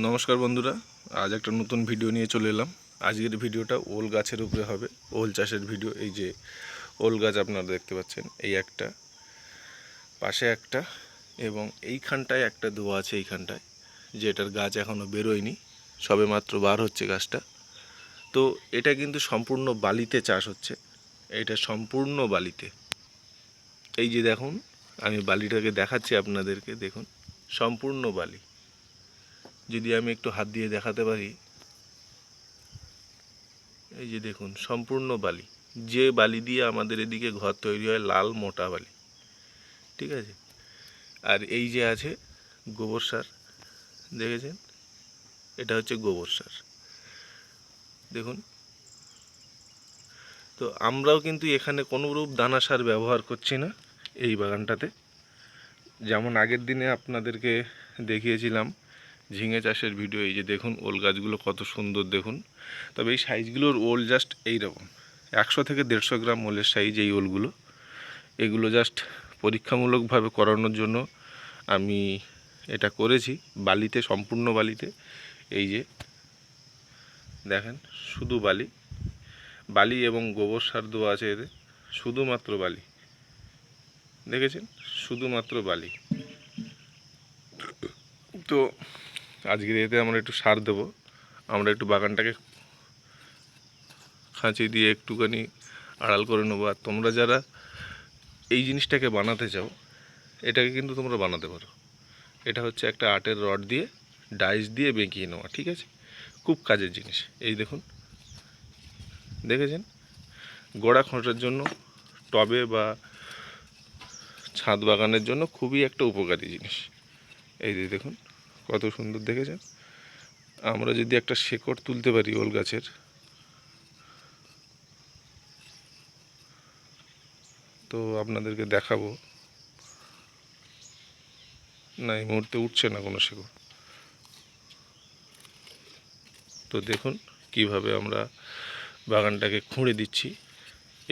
নমস্কার বন্ধুরা, আজ একটা নতুন ভিডিও নিয়ে চলে এলাম। আজকের ভিডিওটা ওল গাছের উপরে হবে, ওল চাষের ভিডিও। এই যে ওল গাছ আপনারা দেখতে পাচ্ছেন, এই একটা, পাশে একটা, এবং এইখানটায় একটা দেওয়া আছে, এইখানটায়, যেটার গাছ এখনও বেরোয়নি, সবে মাত্র বার হচ্ছে গাছটা। তো এটা কিন্তু সম্পূর্ণ বালিতে চাষ হচ্ছে, এটা সম্পূর্ণ বালিতে। এই যে দেখুন, আমি বালিটাকে দেখাচ্ছি আপনাদেরকে, দেখুন সম্পূর্ণ বালি। যদি আমি একটু হাত দিয়ে দেখাতে পারি, এই যে দেখুন সম্পূর্ণ বালি, যে বালি দিয়ে আমাদের এদিকে ঘর তৈরি হয়, লাল মোটা বালি, ঠিক আছে। আর এই যে আছে গোবর সার, দেখেছেন, এটা হচ্ছে গোবর সার, দেখুন। তো আমরাও কিন্তু এখানে কোনোরূপ দানা সার ব্যবহার করছি না এই বাগানটাতে। যেমন আগের দিনে আপনাদেরকে দেখিয়েছিলাম ঝিঙে চাষের ভিডিও, এই যে দেখুন ওল গাছগুলো কত সুন্দর দেখুন। তবে এই সাইজগুলোর ওল জাস্ট এইরকম 100 থেকে 150 গ্রাম ওলের সাইজ এই ওলগুলো। এগুলো জাস্ট পরীক্ষামূলকভাবে করানোর জন্য আমি এটা করেছি, বালিতে, সম্পূর্ণ বালিতে। এই যে দেখেন, শুধু বালি, বালি এবং গোবর সার দেওয়া আছে এতে, শুধুমাত্র বালি, দেখেছেন, শুধুমাত্র বালি। তো আজকের এতে আমরা একটু সার দেব, আমরা একটু বাগানটাকে খাঁচি দিয়ে একটুখানি আড়াল করে নেবো। আর তোমরা যারা এই জিনিসটাকে বানাতে চাও, এটাকে কিন্তু তোমরা বানাতে পারো। এটা হচ্ছে একটা আটের রড দিয়ে ডাইস দিয়ে বেঁকিয়ে নেওয়া, ঠিক আছে, খুব কাজের জিনিস। এই দেখুন, দেখেছেন, গোড়া খোঁটার জন্য, টবে বা ছাদ বাগানের জন্য খুবই একটা উপকারী জিনিস। এই যে দেখুন কত সুন্দর, দেখেছেন। আমরা যদি একটা শেকড় তুলতে পারি ওল গাছের, তো আপনাদেরকে দেখাবো। না, এই মুহূর্তে উঠছে না কোনো শেকড়। তো দেখুন কিভাবে আমরা বাগানটাকে খুঁড়ে দিচ্ছি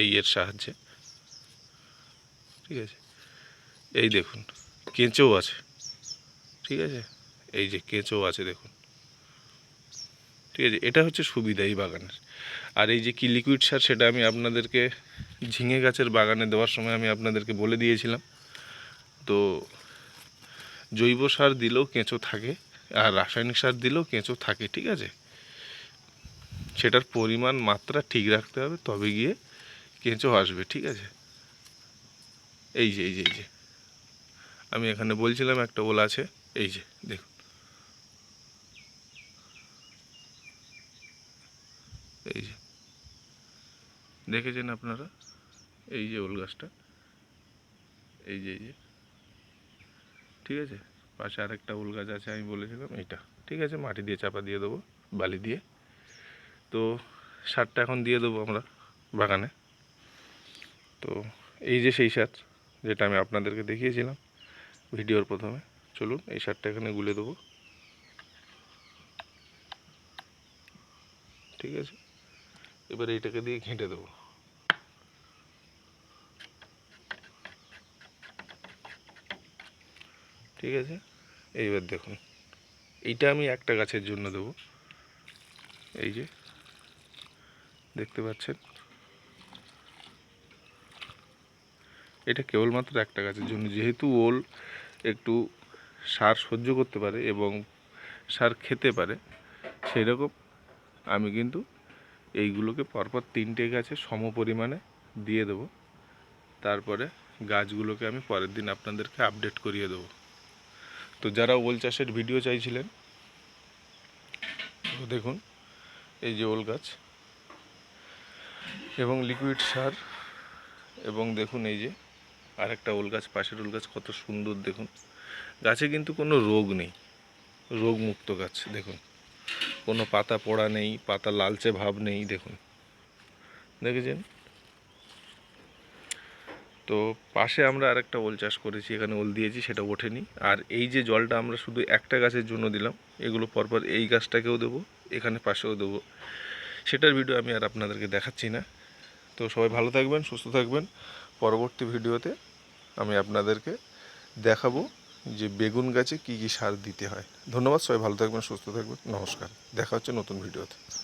এই এর সাহায্যে, ঠিক আছে। এই দেখুন কেঁচোও আছে, ঠিক আছে, এই যে কেঁচোও আছে দেখুন, ঠিক আছে। এটা হচ্ছে সুবিধা এই বাগানের। আর এই যে কি লিকুইড সার, সেটা আমি আপনাদেরকে ঝিঙে গাছের বাগানে দেওয়ার সময় আমি আপনাদেরকে বলে দিয়েছিলাম। তো জৈব সার দিলেও কেঁচো থাকে, আর রাসায়নিক সার দিলেও কেঁচো থাকে, ঠিক আছে। সেটার পরিমাণ মাত্রা ঠিক রাখতে হবে, তবে গিয়ে কেঁচো আসবে, ঠিক আছে। এই যে এই যে এই যে আমি এখানে বলছিলাম একটা ওল আছে, এই যে দেখুন, এই যে দেখেছেন আপনারা, এই যে ওল গাছটা, এই যে এই যে, ঠিক আছে। পাশে আরেকটা ওল গাছ আছে, আমি বলেছিলাম এইটা, ঠিক আছে। মাটি দিয়ে চাপা দিয়ে দেবো, বালি দিয়ে। তো সারটা এখন দিয়ে দেবো আমরা বাগানে। তো এই যে সেই সার যেটা আমি আপনাদেরকে দেখিয়েছিলাম ভিডিওর প্রথমে, চলুন এই সারটা এখানে গুলে দেবো, ঠিক আছে। এবার এইটাকে দিয়ে ঘেঁটে দেবো, ঠিক আছে। এইবার দেখুন, এইটা আমি একটা গাছের জন্য দেবো, এই যে দেখতে পাচ্ছেন, এটা কেবলমাত্র একটা গাছের জন্য। যেহেতু ওল একটু সার সহ্য করতে পারে এবং সার খেতে পারে, সেই রকম আমি কিন্তু এইগুলোকে পরপর 3টে গাছে সম পরিমাণে দিয়ে দেবো। তারপরে গাছগুলোকে আমি পরের দিন আপনাদেরকে আপডেট করিয়ে দেবো। তো যারা ওল চাষের ভিডিও চাইছিলেন, তো দেখুন এই যে ওল গাছ এবং লিকুইড সার, এবং দেখুন এই যে আরেকটা ওল গাছ, পাশের ওল গাছ কত সুন্দর দেখুন। গাছে কিন্তু কোনো রোগ নেই, রোগমুক্ত গাছ, দেখুন কোনো পাতা পোড়া নেই, পাতা লালচে ভাব নেই, দেখুন, দেখেছেন। তো পাশে আমরা আরেকটা ওল চাষ করেছি, এখানে ওল দিয়েছি, সেটা ওঠেনি। আর এই যে জলটা আমরা শুধু একটা গাছের জন্য দিলাম, এগুলো পরপর এই গাছটাকেও দেবো, এখানে পাশেও দেবো, সেটার ভিডিও আমি আর আপনাদেরকে দেখাচ্ছি না। তো সবাই ভালো থাকবেন, সুস্থ থাকবেন। পরবর্তী ভিডিওতে আমি আপনাদেরকে দেখাবো যে বেগুন গাছে কী কী সার দিতে হয়। ধন্যবাদ, সবাই ভালো থাকবেন, সুস্থ থাকবেন, নমস্কার। দেখা হচ্ছে নতুন ভিডিওতে।